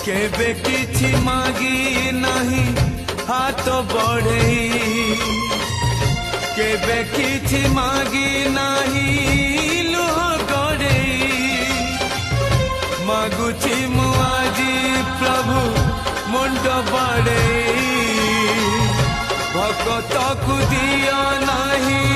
केबे किछि मागी नहीं हाथ बढ़ई केबे किछि मागी नहीं लुह गड़ई मागुछि मु आजी प्रभु मुंड बड़ई भगत को दिया नहीं